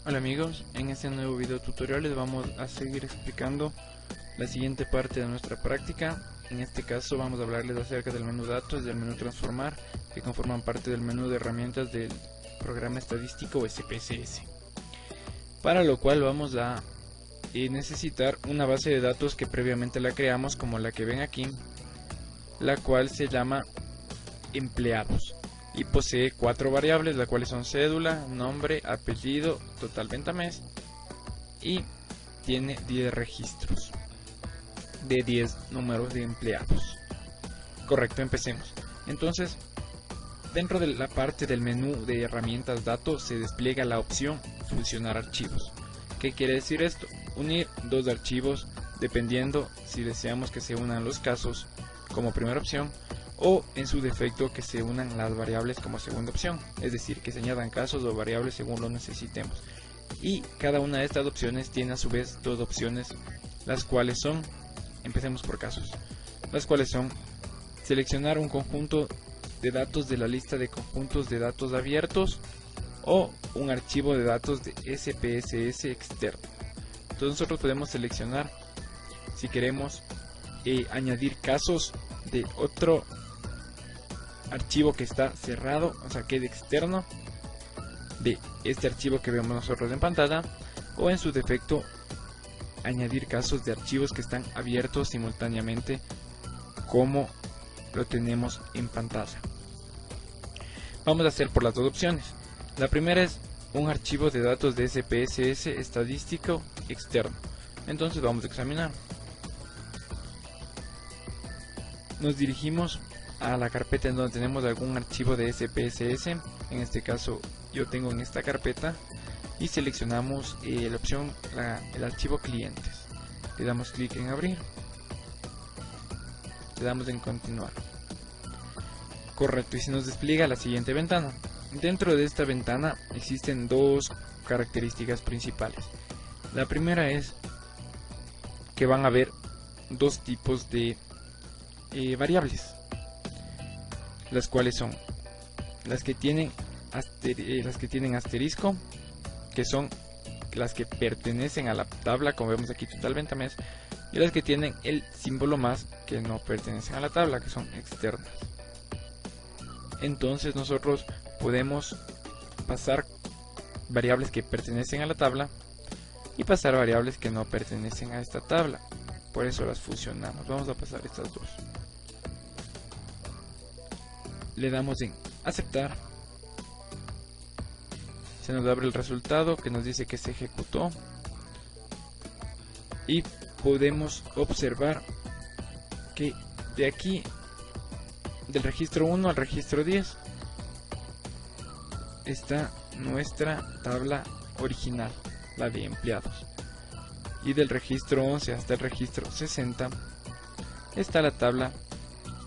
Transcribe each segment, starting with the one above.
Hola amigos, en este nuevo video tutorial les vamos a seguir explicando la siguiente parte de nuestra práctica. En este caso vamos a hablarles acerca del menú datos y del menú transformar, que conforman parte del menú de herramientas del programa estadístico SPSS. Para lo cual vamos a necesitar una base de datos que previamente la creamos, como la que ven aquí, la cual se llama empleados. Y posee 4 variables, las cuales son cédula, nombre, apellido, total venta mes, y tiene 10 registros de 10 números de empleados. Correcto, empecemos. Entonces, dentro de la parte del menú de herramientas datos se despliega la opción fusionar archivos. ¿Qué quiere decir esto? Unir 2 archivos dependiendo si deseamos que se unan los casos como primera opción, o en su defecto que se unan las variables como segunda opción, es decir, que se añadan casos o variables según lo necesitemos. Y cada una de estas opciones tiene a su vez 2 opciones, las cuales son, empecemos por casos, las cuales son seleccionar un conjunto de datos de la lista de conjuntos de datos abiertos o un archivo de datos de SPSS externo. Entonces nosotros podemos seleccionar si queremos añadir casos de otro archivo que está cerrado, o sea que es externo de este archivo que vemos nosotros en pantalla, o en su defecto añadir casos de archivos que están abiertos simultáneamente como lo tenemos en pantalla. Vamos a hacer por las 2 opciones. La primera es un archivo de datos de SPSS estadístico externo. Entonces vamos a examinar. Nos dirigimos a la carpeta en donde tenemos algún archivo de SPSS. En este caso yo tengo en esta carpeta, y seleccionamos la opción el archivo clientes. Le damos clic en abrir, le damos en continuar. Correcto, y se nos despliega la siguiente ventana. Dentro de esta ventana existen 2 características principales. La primera es que van a haber 2 tipos de variables, las cuales son las que tienen asterisco, que son las que pertenecen a la tabla, como vemos aquí total venta mes, y las que tienen el símbolo más, que no pertenecen a la tabla, que son externas. Entonces nosotros podemos pasar variables que pertenecen a la tabla y pasar variables que no pertenecen a esta tabla, por eso las fusionamos. Vamos a pasar estas 2. Le damos en aceptar, se nos abre el resultado que nos dice que se ejecutó, y podemos observar que de aquí, del registro 1 al registro 10, está nuestra tabla original, la de empleados, y del registro 11 hasta el registro 60 está la tabla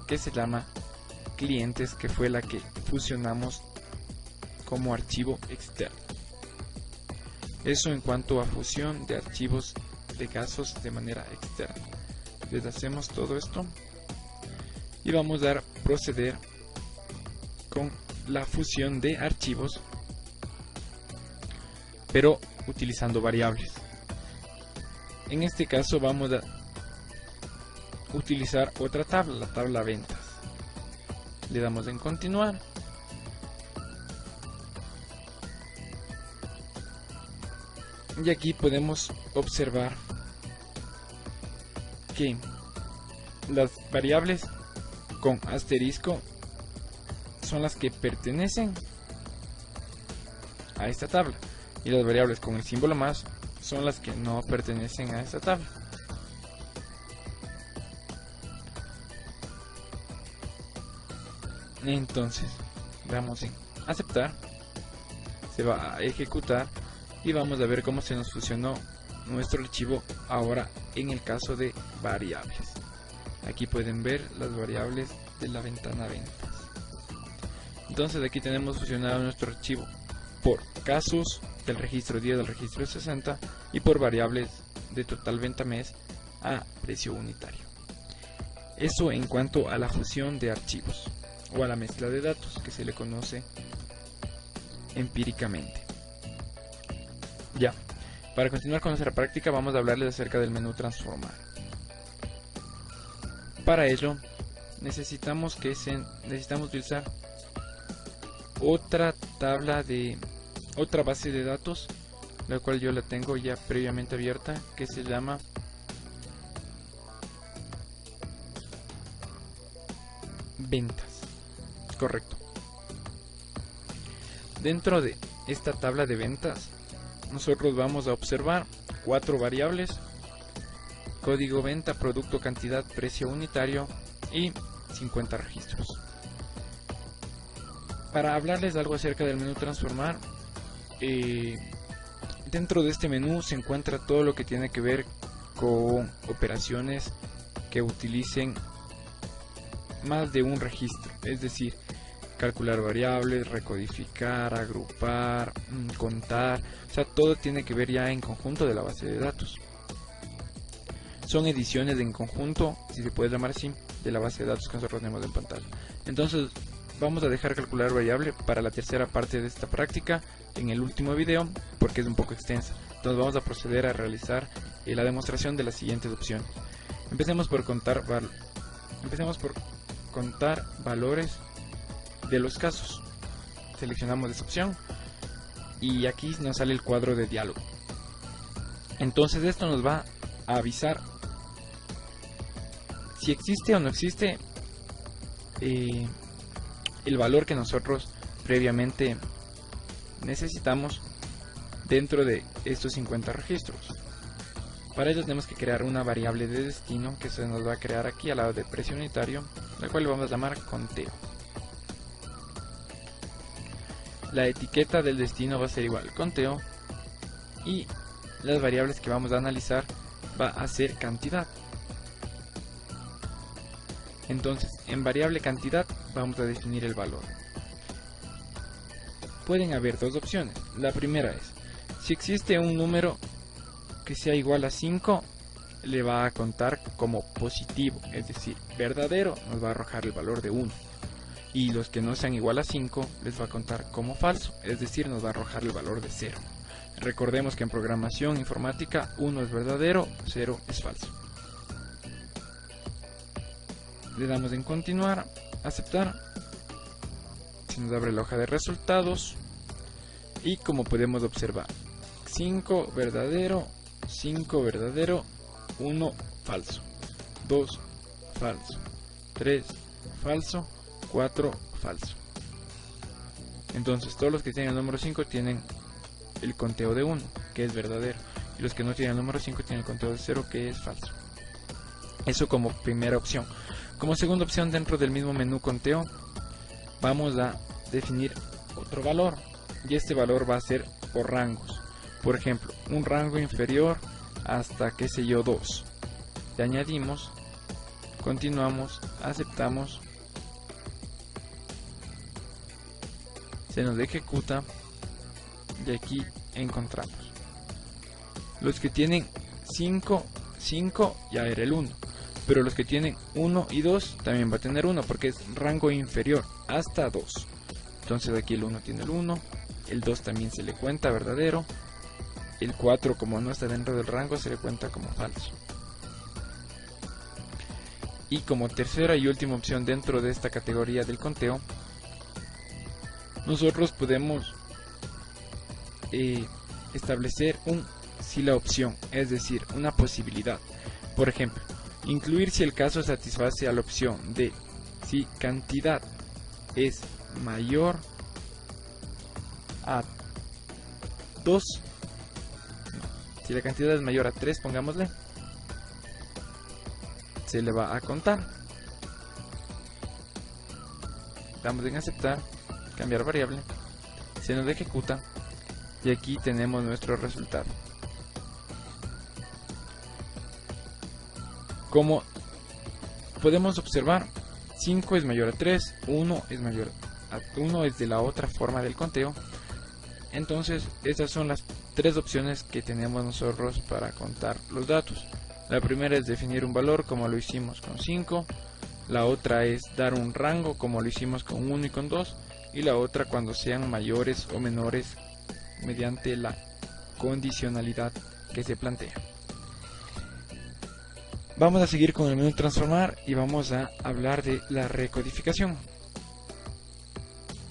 que se llama clientes, que fue la que fusionamos como archivo externo. Eso en cuanto a fusión de archivos de casos de manera externa. Deshacemos todo esto y vamos a proceder con la fusión de archivos, pero utilizando variables. En este caso vamos a utilizar otra tabla, la tabla ventas. Le damos en continuar, y aquí podemos observar que las variables con asterisco son las que pertenecen a esta tabla, y las variables con el símbolo más son las que no pertenecen a esta tabla. Entonces damos en aceptar, se va a ejecutar y vamos a ver cómo se nos fusionó nuestro archivo ahora en el caso de variables. Aquí pueden ver las variables de la ventana ventas. Entonces aquí tenemos fusionado nuestro archivo por casos del registro 10 al registro 60 y por variables de total venta mes a precio unitario. Eso en cuanto a la fusión de archivos o a la mezcla de datos, que se le conoce empíricamente. Ya, para continuar con nuestra práctica vamos a hablarles acerca del menú transformar. Para ello necesitamos utilizar otra base de datos, la cual yo la tengo ya previamente abierta, que se llama ventas. Correcto. Dentro de esta tabla de ventas nosotros vamos a observar 4 variables: código venta, producto, cantidad, precio unitario y 50 registros. Para hablarles algo acerca del menú transformar, dentro de este menú se encuentra todo lo que tiene que ver con operaciones que utilicen más de un registro, es decir, calcular variables, recodificar, agrupar, contar, o sea, todo tiene que ver ya en conjunto de la base de datos. Son ediciones en conjunto, si se puede llamar así, de la base de datos que nosotros tenemos en pantalla. Entonces vamos a dejar calcular variable para la tercera parte de esta práctica en el último video, porque es un poco extensa. Entonces vamos a proceder a realizar la demostración de las siguientes opciones. Empecemos por contar valores de los casos. Seleccionamos esa opción y aquí nos sale el cuadro de diálogo. Entonces esto nos va a avisar si existe o no existe el valor que nosotros previamente necesitamos dentro de estos 50 registros. Para ello tenemos que crear una variable de destino que se nos va a crear aquí al lado de precio unitario, la cual le vamos a llamar conteo. La etiqueta del destino va a ser igual conteo y las variables que vamos a analizar va a ser cantidad. Entonces, en variable cantidad vamos a definir el valor. Pueden haber dos opciones. La primera es, si existe un número que sea igual a 5, le va a contar como positivo, es decir, verdadero, nos va a arrojar el valor de 1. Y los que no sean igual a 5 les va a contar como falso, es decir, nos va a arrojar el valor de 0. Recordemos que en programación informática 1 es verdadero, 0 es falso. Le damos en continuar, aceptar, se nos abre la hoja de resultados y como podemos observar, 5 verdadero, 5 verdadero, 1 falso, 2 falso, 3 falso, 4 falso. Entonces todos los que tienen el número 5 tienen el conteo de 1, que es verdadero, y los que no tienen el número 5 tienen el conteo de 0, que es falso. Eso como primera opción. Como segunda opción, dentro del mismo menú conteo vamos a definir otro valor, y este valor va a ser por rangos. Por ejemplo, un rango inferior hasta, qué sé yo, 2. Le añadimos, continuamos, aceptamos, se nos ejecuta y aquí encontramos los que tienen 5 ya era el 1, pero los que tienen 1 y 2 también va a tener 1 porque es rango inferior hasta 2. Entonces aquí el 1 tiene el 1, el 2 también se le cuenta verdadero, el 4 como no está dentro del rango se le cuenta como falso. Y como tercera y última opción dentro de esta categoría del conteo, nosotros podemos establecer si la opción, es decir, una posibilidad. Por ejemplo, incluir si el caso satisface a la opción de si cantidad es mayor a 2, si la cantidad es mayor a 3, pongámosle, se le va a contar. Damos en aceptar, cambiar variable, se nos ejecuta y aquí tenemos nuestro resultado. Como podemos observar, 5 es mayor a 3, 1 es mayor a 1 es de la otra forma del conteo. Entonces estas son las tres opciones que tenemos nosotros para contar los datos. La primera es definir un valor como lo hicimos con 5, la otra es dar un rango como lo hicimos con 1 y con 2, y la otra cuando sean mayores o menores mediante la condicionalidad que se plantea. Vamos a seguir con el menú transformar y vamos a hablar de la recodificación.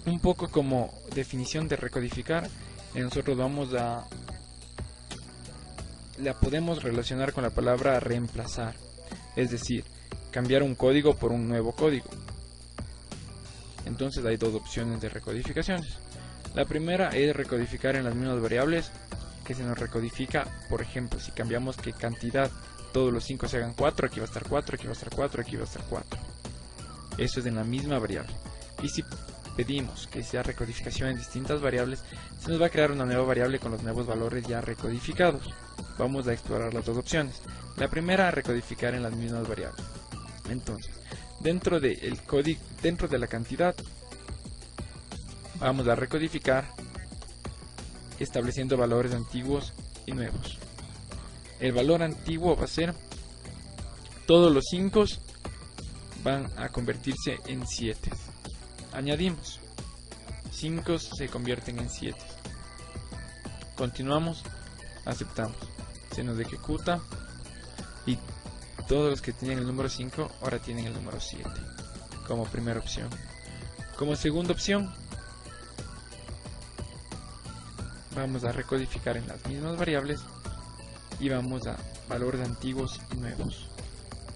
Un poco como definición de recodificar, nosotros la podemos relacionar con la palabra reemplazar, es decir, cambiar un código por un nuevo código. Entonces hay dos opciones de recodificaciones. La primera es recodificar en las mismas variables que se nos recodifica. Por ejemplo, si cambiamos que cantidad, todos los 5 se hagan 4, aquí va a estar 4, aquí va a estar 4, aquí va a estar 4. Eso es en la misma variable. Y si pedimos que sea recodificación en distintas variables, se nos va a crear una nueva variable con los nuevos valores ya recodificados. Vamos a explorar las dos opciones. La primera, recodificar en las mismas variables. Entonces, dentro de la cantidad, vamos a recodificar estableciendo valores antiguos y nuevos. El valor antiguo va a ser todos los 5 van a convertirse en 7. Añadimos 5 se convierten en 7. Continuamos, aceptamos, se nos ejecuta y todos los que tenían el número 5 ahora tienen el número 7 como primera opción. Como segunda opción, vamos a recodificar en las mismas variables y vamos a valores antiguos y nuevos.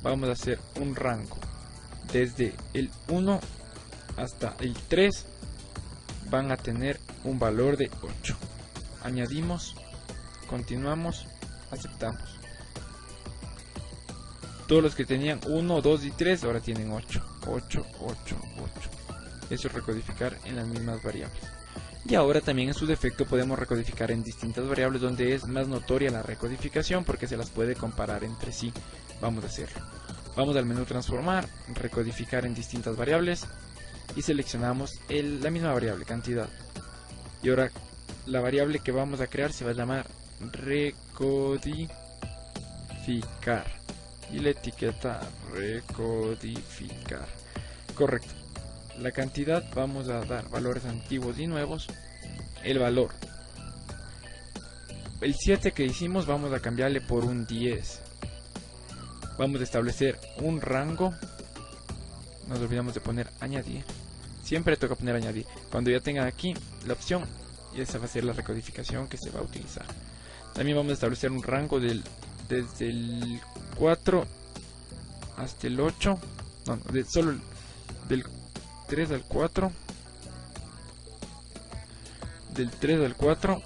Vamos a hacer un rango desde el 1 hasta el 3 van a tener un valor de 8. Añadimos, continuamos, aceptamos. Todos los que tenían 1, 2 y 3 ahora tienen 8. 8, 8, 8. Eso es recodificar en las mismas variables. Y ahora también en su defecto podemos recodificar en distintas variables donde es más notoria la recodificación porque se las puede comparar entre sí. Vamos a hacerlo. Vamos al menú transformar, recodificar en distintas variables y seleccionamos la misma variable, cantidad. Y ahora la variable que vamos a crear se va a llamar recodificar y la etiqueta recodificar. Correcto. La cantidad vamos a dar valores antiguos y nuevos. El valor, el 7 que hicimos vamos a cambiarle por un 10. Vamos a establecer un rango. Nos olvidamos de poner añadir. Siempre toca poner añadir. Cuando ya tengan aquí la opción, esa va a ser la recodificación que se va a utilizar. También vamos a establecer un rango desde el 4 hasta el 8. No, solo del 3 al 4. Del 3 al 4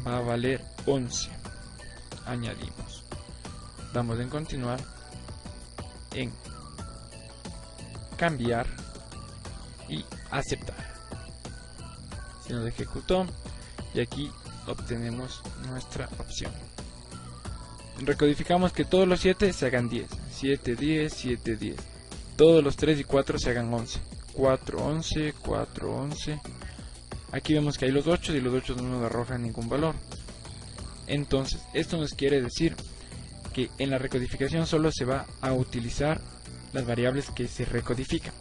va a valer 11. Añadimos. Damos en continuar, en cambiar y aceptar. Se nos ejecutó y aquí obtenemos nuestra opción. Recodificamos que todos los 7 se hagan 10. 7, 10, 7, 10. Todos los 3 y 4 se hagan 11. 4, 11, 4, 11. Aquí vemos que hay los 8 y los 8 no nos arrojan ningún valor. Entonces, esto nos quiere decir que en la recodificación solo se va a utilizar las variables que se recodifican.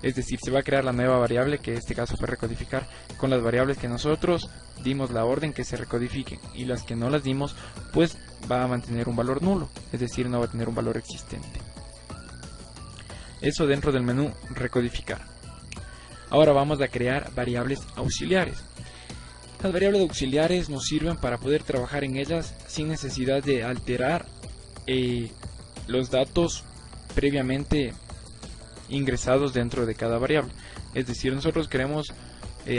Es decir, se va a crear la nueva variable, que en este caso fue recodificar, con las variables que nosotros dimos la orden que se recodifiquen, y las que no las dimos, pues va a mantener un valor nulo, es decir, no va a tener un valor existente. Eso dentro del menú recodificar. Ahora vamos a crear variables auxiliares. Las variables auxiliares nos sirven para poder trabajar en ellas sin necesidad de alterar los datos previamente ingresados dentro de cada variable. Es decir, nosotros queremos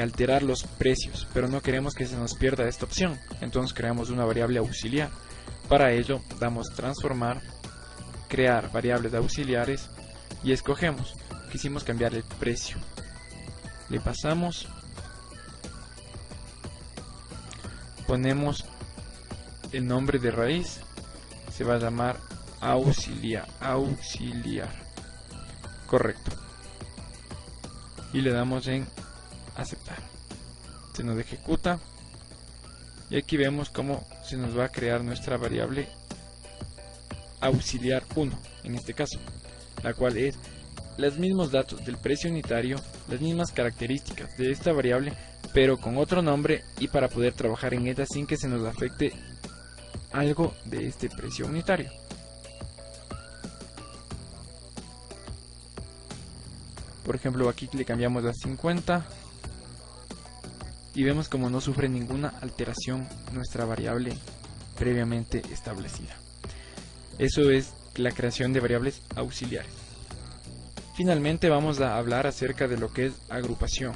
alterar los precios, pero no queremos que se nos pierda esta opción. Entonces creamos una variable auxiliar. Para ello damos transformar, crear variables auxiliares y escogemos. Quisimos cambiar el precio. Le pasamos, ponemos el nombre de raíz, se va a llamar auxiliar. Correcto. Y le damos en aceptar. Se nos ejecuta y aquí vemos cómo se nos va a crear nuestra variable auxiliar 1 en este caso, la cual es los mismos datos del precio unitario, las mismas características de esta variable, pero con otro nombre, y para poder trabajar en ella sin que se nos afecte algo de este precio unitario. Por ejemplo, aquí le cambiamos a 50 y vemos como no sufre ninguna alteración nuestra variable previamente establecida. Eso es la creación de variables auxiliares. Finalmente vamos a hablar acerca de lo que es agrupación,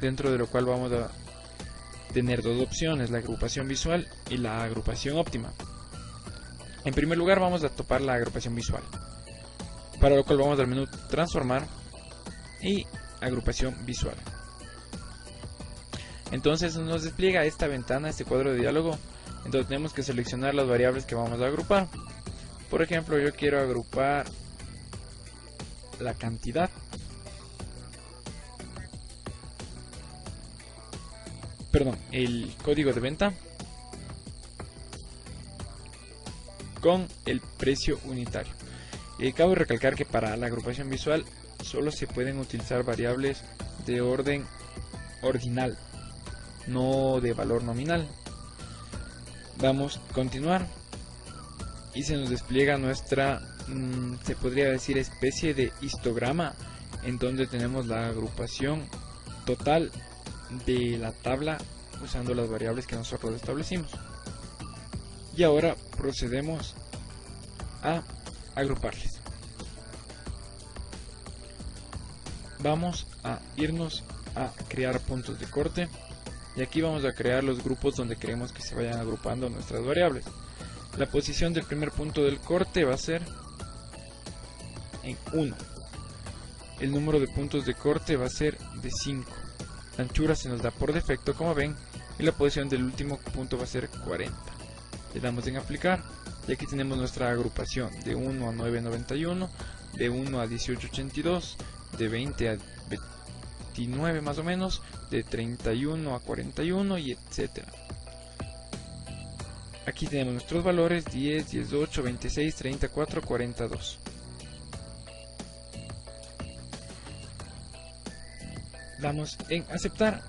dentro de lo cual vamos a tener dos opciones, la agrupación visual y la agrupación óptima. En primer lugar vamos a topar la agrupación visual, para lo cual vamos al menú transformar y agrupación visual. Entonces nos despliega esta ventana, este cuadro de diálogo. Entonces tenemos que seleccionar las variables que vamos a agrupar. Por ejemplo, yo quiero agrupar la cantidad, el código de venta con el precio unitario. Cabe recalcar que para la agrupación visual solo se pueden utilizar variables de orden ordinal, no de valor nominal. Vamos a continuar y se nos despliega nuestra, se podría decir, especie de histograma, en donde tenemos la agrupación total de la tabla usando las variables que nosotros establecimos. Y ahora procedemos a agruparles. Vamos a irnos a crear puntos de corte y aquí vamos a crear los grupos donde queremos que se vayan agrupando nuestras variables. La posición del primer punto del corte va a ser en 1. El número de puntos de corte va a ser de 5. La anchura se nos da por defecto, como ven, y la posición del último punto va a ser 40. Le damos en aplicar y aquí tenemos nuestra agrupación de 1 a 991, de 1 a 1882, de 20 a 29 más o menos, de 31 a 41 y etcétera. Aquí tenemos nuestros valores 10, 18, 26, 34, 42. Damos en aceptar.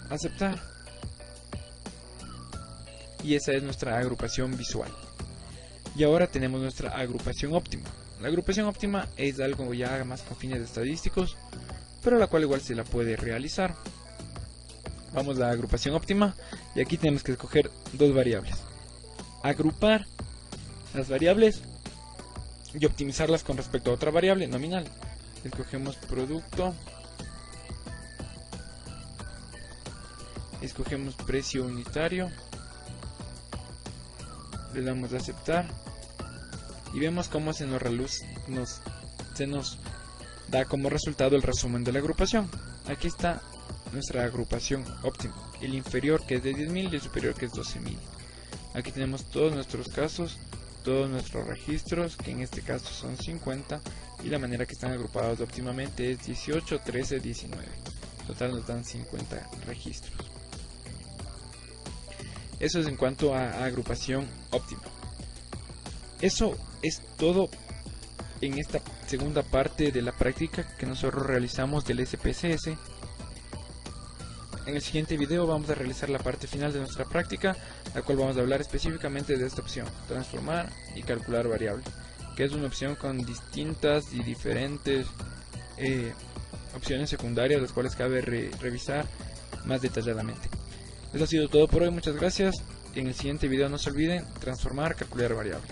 Aceptar. Y esa es nuestra agrupación visual. Y ahora tenemos nuestra agrupación óptima. La agrupación óptima es algo ya más con fines estadísticos, pero la cual igual se la puede realizar. Vamos a la agrupación óptima y aquí tenemos que escoger dos variables. Agrupar las variables y optimizarlas con respecto a otra variable nominal. Escogemos producto, escogemos precio unitario, le damos a aceptar y vemos cómo se nos da como resultado el resumen de la agrupación. Aquí está nuestra agrupación óptima, el inferior que es de 10.000 y el superior que es 12.000. Aquí tenemos todos nuestros casos, todos nuestros registros, que en este caso son 50, y la manera que están agrupados óptimamente es 18, 13, 19. En total nos dan 50 registros. Eso es en cuanto a agrupación óptima. Eso es todo en esta segunda parte de la práctica que nosotros realizamos del SPSS. En el siguiente video vamos a realizar la parte final de nuestra práctica, la cual vamos a hablar específicamente de esta opción, transformar y calcular variable, que es una opción con distintas y diferentes opciones secundarias, las cuales cabe revisar más detalladamente. Eso ha sido todo por hoy, muchas gracias. En el siguiente video no se olviden transformar, calcular variable.